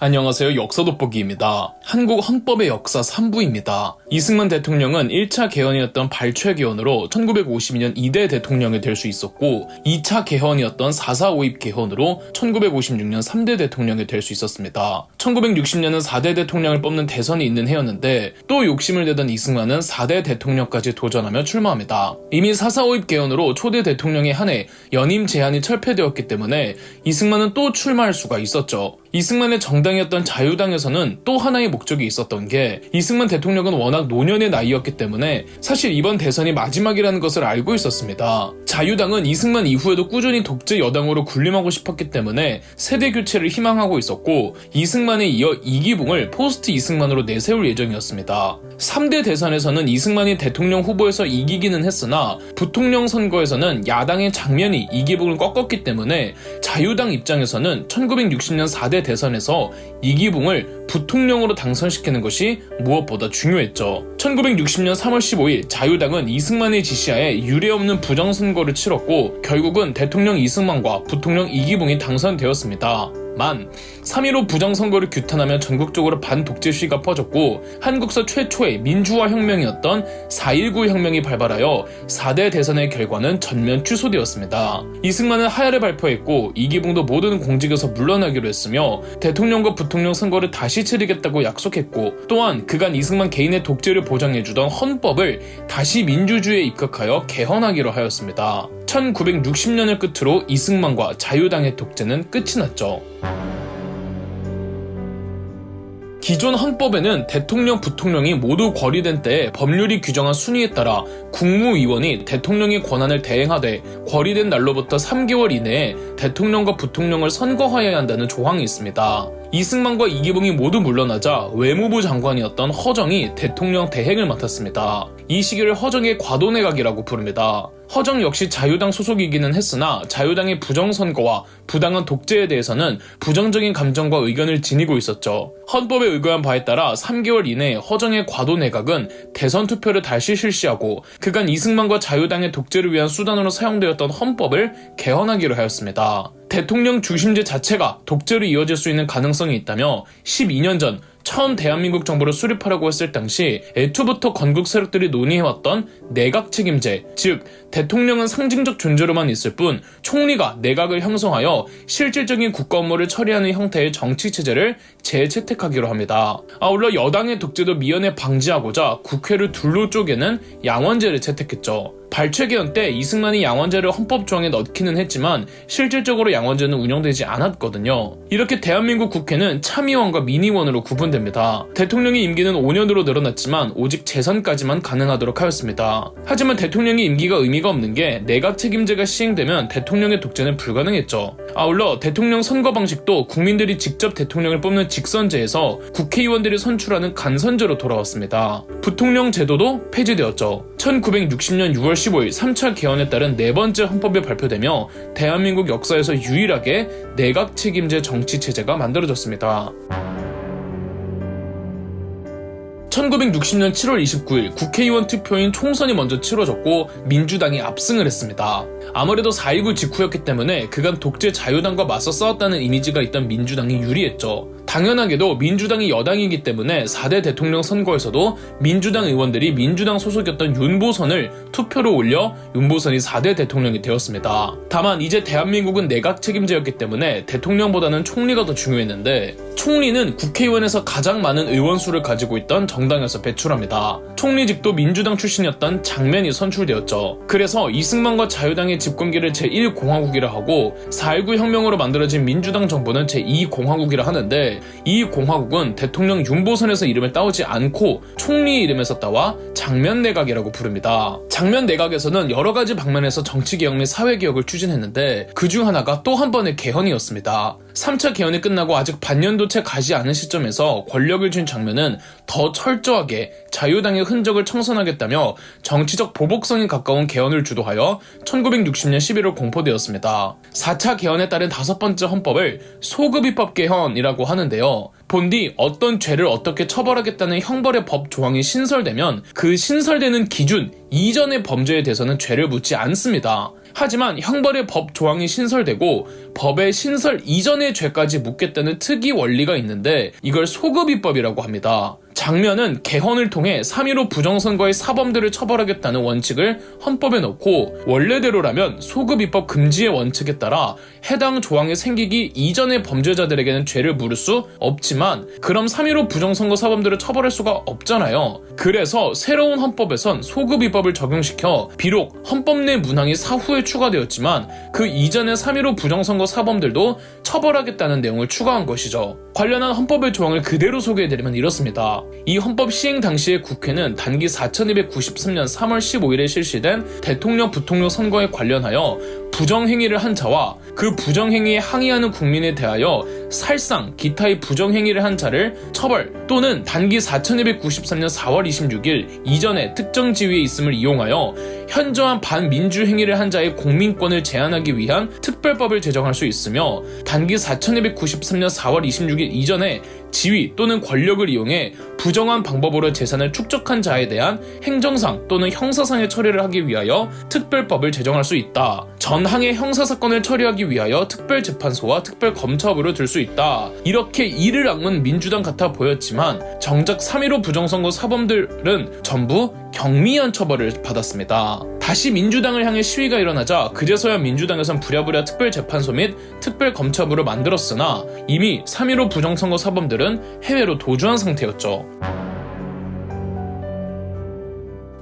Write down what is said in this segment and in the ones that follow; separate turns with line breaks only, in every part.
안녕하세요. 역사 돋보기입니다. 한국 헌법의 역사 3부입니다. 이승만 대통령은 1차 개헌이었던 발췌 개헌으로 1952년 2대 대통령이 될 수 있었고 2차 개헌이었던 4.4.5입 개헌으로 1956년 3대 대통령이 될 수 있었습니다. 1960년은 4대 대통령을 뽑는 대선이 있는 해였는데 또 욕심을 내던 이승만은 4대 대통령까지 도전하며 출마합니다. 이미 4.4.5입 개헌으로 초대 대통령에 한해 연임 제한이 철폐되었기 때문에 이승만은 또 출마할 수가 있었죠. 이승만의 정당이었던 자유당에서는 또 하나의 목적이 있었던 게 이승만 대통령은 워낙 노년의 나이였기 때문에 사실 이번 대선이 마지막이라는 것을 알고 있었습니다. 자유당은 이승만 이후에도 꾸준히 독재 여당으로 군림하고 싶었기 때문에 세대 교체를 희망하고 있었고 이승만에 이어 이기붕을 포스트 이승만으로 내세울 예정이었습니다. 3대 대선에서는 이승만이 대통령 후보에서 이기기는 했으나 부통령 선거에서는 야당의 장면이 이기붕을 꺾었기 때문에 자유당 입장에서는 1960년 4대 대선에서 이기붕을 부통령으로 당선시키는 것이 무엇보다 중요했죠. 1960년 3월 15일 자유당은 이승만의 지시하에 유례없는 부정선거를 치렀고 결국은 대통령 이승만과 부통령 이기붕이 당선되었습니다. 3.15 부정선거를 규탄하며 전국적으로 반독재 시위가 퍼졌고 한국사 최초의 민주화 혁명이었던 4.19 혁명이 발발하여 4대 대선의 결과는 전면 취소되었습니다. 이승만은 하야를 발표했고 이기붕도 모든 공직에서 물러나기로 했으며 대통령과 부통령 선거를 다시 치르겠다고 약속했고 또한 그간 이승만 개인의 독재를 보장해주던 헌법을 다시 민주주의에 입각하여 개헌하기로 하였습니다. 1960년을 끝으로 이승만과 자유당의 독재는 끝이 났죠. 기존 헌법에는 대통령, 부통령이 모두 거리된 때에 법률이 규정한 순위에 따라 국무위원이 대통령의 권한을 대행하되 거리된 날로부터 3개월 이내에 대통령과 부통령을 선거하여야 한다는 조항이 있습니다. 이승만과 이기붕이 모두 물러나자 외무부 장관이었던 허정이 대통령 대행을 맡았습니다. 이 시기를 허정의 과도내각이라고 부릅니다. 허정 역시 자유당 소속이기는 했으나 자유당의 부정선거와 부당한 독재에 대해서는 부정적인 감정과 의견을 지니고 있었죠. 헌법에 의거한 바에 따라 3개월 이내에 허정의 과도내각은 대선 투표를 다시 실시하고 그간 이승만과 자유당의 독재를 위한 수단으로 사용되었던 헌법을 개헌하기로 하였습니다. 대통령 중심제 자체가 독재로 이어질 수 있는 가능성이 있다며 12년 전 처음 대한민국 정부를 수립하려고 했을 당시 애초부터 건국 세력들이 논의해왔던 내각 책임제, 즉 대통령은 상징적 존재로만 있을 뿐 총리가 내각을 형성하여 실질적인 국가 업무를 처리하는 형태의 정치체제를 재채택하기로 합니다. 아울러 여당의 독재도 미연에 방지하고자 국회를 둘로 쪼개는 양원제를 채택했죠. 발췌 개헌 때 이승만이 양원제를 헌법 조항에 넣기는 했지만 실질적으로 양원제는 운영되지 않았거든요. 이렇게 대한민국 국회는 참의원과 민의원으로 구분됩니다. 대통령의 임기는 5년으로 늘어났지만 오직 재선까지만 가능하도록 하였습니다. 하지만 대통령의 임기가 의미가 없는 게 내각 책임제가 시행되면 대통령의 독재는 불가능했죠. 아울러 대통령 선거 방식도 국민들이 직접 대통령을 뽑는 직선제에서 국회의원들이 선출하는 간선제로 돌아왔습니다. 부통령 제도도 폐지되었죠. 1960년 6월 15일 3차 개헌에 따른 네 번째 헌법이 발표되며 대한민국 역사에서 유일하게 내각 책임제 정치체제가 만들어졌습니다. 1960년 7월 29일 국회의원 투표인 총선이 먼저 치러졌고 민주당이 압승을 했습니다. 아무래도 4.19 직후였기 때문에 그간 독재 자유당과 맞서 싸웠다는 이미지가 있던 민주당이 유리했죠. 당연하게도 민주당이 여당이기 때문에 4대 대통령 선거에서도 민주당 의원들이 민주당 소속이었던 윤보선을 투표로 올려 윤보선이 4대 대통령이 되었습니다. 다만 이제 대한민국은 내각 책임제였기 때문에 대통령보다는 총리가 더 중요했는데 총리는 국회의원에서 가장 많은 의원 수를 가지고 있던 정당에서 배출합니다. 총리직도 민주당 출신이었던 장면이 선출되었죠. 그래서 이승만과 자유당의 집권기를 제1공화국이라 하고 4.19 혁명으로 만들어진 민주당 정부는 제2공화국이라 하는데 이 공화국은 대통령 윤보선에서 이름을 따오지 않고 총리의 이름에서 따와 장면내각이라고 부릅니다. 장면내각에서는 여러 가지 방면에서 정치개혁 및 사회개혁을 추진했는데 그중 하나가 또 한 번의 개헌이었습니다. 3차 개헌이 끝나고 아직 반년도 채 가지 않은 시점에서 권력을 쥔 장면은 더 철저하게 자유당의 흔적을 청산하겠다며 정치적 보복성에 가까운 개헌을 주도하여 1960년 11월 공포되었습니다. 4차 개헌에 따른 다섯 번째 헌법을 소급입법 개헌이라고 하는데요. 본디 어떤 죄를 어떻게 처벌하겠다는 형벌의 법 조항이 신설되면 그 신설되는 기준 이전의 범죄에 대해서는 죄를 묻지 않습니다. 하지만 형벌의 법 조항이 신설되고 법의 신설 이전의 죄까지 묻겠다는 특이 원리가 있는데 이걸 소급입법이라고 합니다. 장면은 개헌을 통해 3.15 부정선거의 사범들을 처벌하겠다는 원칙을 헌법에 넣고 원래대로라면 소급입법 금지의 원칙에 따라 해당 조항이 생기기 이전의 범죄자들에게는 죄를 물을 수 없지만 그럼 3.15 부정선거 사범들을 처벌할 수가 없잖아요. 그래서 새로운 헌법에선 소급입법을 적용시켜 비록 헌법 내 문항이 사후에 추가되었지만 그 이전의 3.15 부정선거 사범들도 처벌하겠다는 내용을 추가한 것이죠. 관련한 헌법의 조항을 그대로 소개해드리면 이렇습니다. 이 헌법 시행 당시에 국회는 단기 4293년 3월 15일에 실시된 대통령 부통령 선거에 관련하여 부정행위를 한 자와 그 부정행위에 항의하는 국민에 대하여 살상 기타의 부정행위를 한 자를 처벌 또는 단기 4293년 4월 26일 이전에 특정 지위에 있음을 이용하여 현저한 반민주행위를 한 자의 공민권을 제한하기 위한 특별법을 제정할 수 있으며 단기 4293년 4월 26일 이전에 지위 또는 권력을 이용해 부정한 방법으로 재산을 축적한 자에 대한 행정상 또는 형사상의 처리를 하기 위하여 특별법을 제정할 수 있다. 전항의 형사사건을 처리하기 위하여 특별재판소와 특별검찰부를 둘 수 있다. 이렇게 이를 악문 민주당 같아 보였지만 정작 3.15 부정선거 사범들은 전부 경미한 처벌을 받았습니다. 다시 민주당을 향해 시위가 일어나자 그제서야 민주당에선 부랴부랴 특별재판소 및 특별검찰부를 만들었으나 이미 3.15 부정선거 사범들은 해외로 도주한 상태였죠.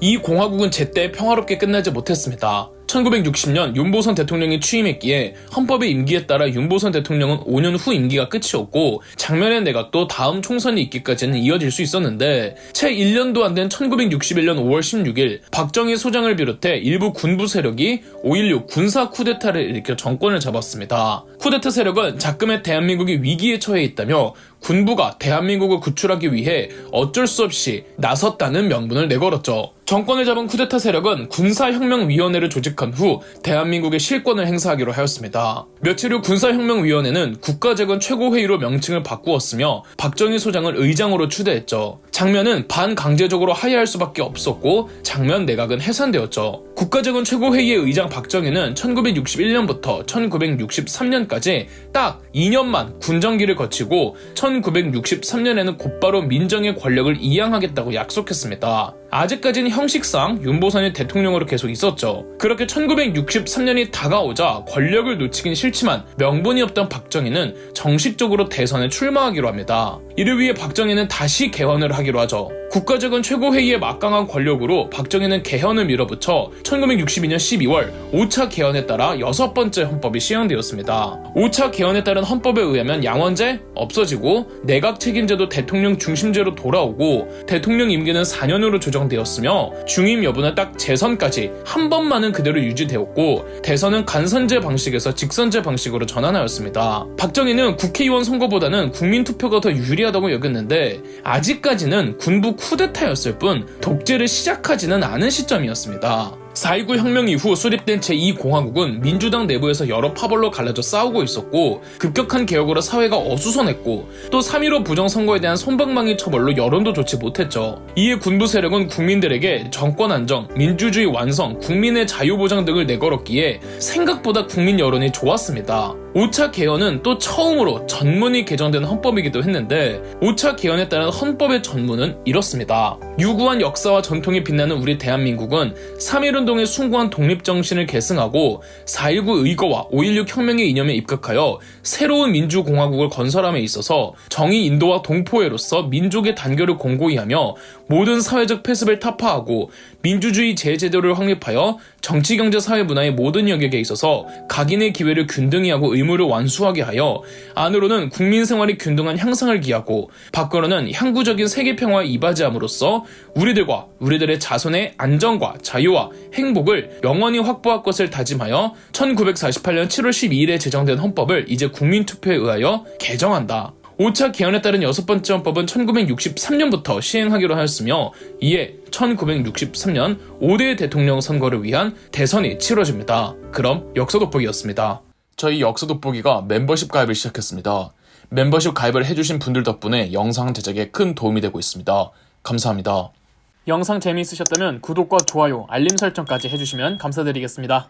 이 공화국은 제때 평화롭게 끝나지 못했습니다. 1960년 윤보선 대통령이 취임했기에 헌법의 임기에 따라 윤보선 대통령은 5년 후 임기가 끝이었고 장면의 내각도 다음 총선이 있기까지는 이어질 수 있었는데 채 1년도 안 된 1961년 5월 16일 박정희 소장을 비롯해 일부 군부 세력이 5.16 군사 쿠데타를 일으켜 정권을 잡았습니다. 쿠데타 세력은 자금의 대한민국이 위기에 처해 있다며 군부가 대한민국을 구출하기 위해 어쩔 수 없이 나섰다는 명분을 내걸었죠. 정권을 잡은 쿠데타 세력은 군사혁명위원회를 조직한 후 대한민국의 실권을 행사하기로 하였습니다. 며칠 후 군사혁명위원회는 국가재건 최고회의로 명칭을 바꾸었으며 박정희 소장을 의장으로 추대했죠. 장면은 반강제적으로 하야할 수밖에 없었고 장면 내각은 해산되었죠. 국가재건 최고회의의 의장 박정희는 1961년부터 1963년까지 딱 2년만 군정기를 거치고 1963년에는 곧바로 민정의 권력을 이양하겠다고 약속했습니다. 아직까지는 형식상 윤보선이 대통령으로 계속 있었죠. 그렇게 1963년이 다가오자 권력을 놓치긴 싫지만 명분이 없던 박정희는 정식적으로 대선에 출마하기로 합니다. 이를 위해 박정희는 다시 개헌을 하기로 하죠. 국가재건 최고회의의 막강한 권력으로 박정희는 개헌을 밀어붙여 1962년 12월 5차 개헌에 따라 6번째 헌법이 시행되었습니다. 5차 개헌에 따른 헌법에 의하면 양원제 없어지고 내각 책임제도 대통령 중심제로 돌아오고 대통령 임기는 4년으로 조정되었으며 중임 여부는 딱 재선까지 한 번만은 그대로 유지되었고 대선은 간선제 방식에서 직선제 방식으로 전환하였습니다. 박정희는 국회의원 선거보다는 국민투표가 더 유리하다고 여겼는데 아직까지는 군부 쿠데타였을 뿐 독재를 시작하지는 않은 시점이었습니다. 4.19 혁명 이후 수립된 제2공화국은 민주당 내부에서 여러 파벌로 갈라져 싸우고 있었고 급격한 개혁으로 사회가 어수선했고 또 3.15 부정선거에 대한 솜방망이 처벌로 여론도 좋지 못했죠. 이에 군부 세력은 국민들에게 정권 안정, 민주주의 완성, 국민의 자유보장 등을 내걸었기에 생각보다 국민 여론이 좋았습니다. 5차 개헌은 또 처음으로 전문이 개정된 헌법이기도 했는데 5차 개헌에 따른 헌법의 전문은 이렇습니다. 유구한 역사와 전통이 빛나는 우리 대한민국은 3.1운동의 숭고한 독립정신을 계승하고 4.19 의거와 5.16 혁명의 이념에 입각하여 새로운 민주공화국을 건설함에 있어서 정의 인도와 동포애로서 민족의 단결을 공고히 하며 모든 사회적 폐습을 타파하고 민주주의 제제도를 확립하여 정치, 경제, 사회, 문화의 모든 영역에 있어서 각인의 기회를 균등히 하고 의무를 완수하게 하여 안으로는 국민 생활이 균등한 향상을 기하고 밖으로는 향구적인 세계평화에 이바지함으로써 우리들과 우리들의 자손의 안정과 자유와 행복을 영원히 확보할 것을 다짐하여 1948년 7월 12일에 제정된 헌법을 이제 국민투표에 의하여 개정한다. 5차 개헌에 따른 6번째 헌법은 1963년부터 시행하기로 하였으며 이에 1963년 5대 대통령 선거를 위한 대선이 치러집니다. 그럼 역사 돋보기였습니다. 저희 역사 돋보기가 멤버십 가입을 시작했습니다. 멤버십 가입을 해주신 분들 덕분에 영상 제작에 큰 도움이 되고 있습니다. 감사합니다. 영상 재미있으셨다면 구독과 좋아요, 알림 설정까지 해주시면 감사드리겠습니다.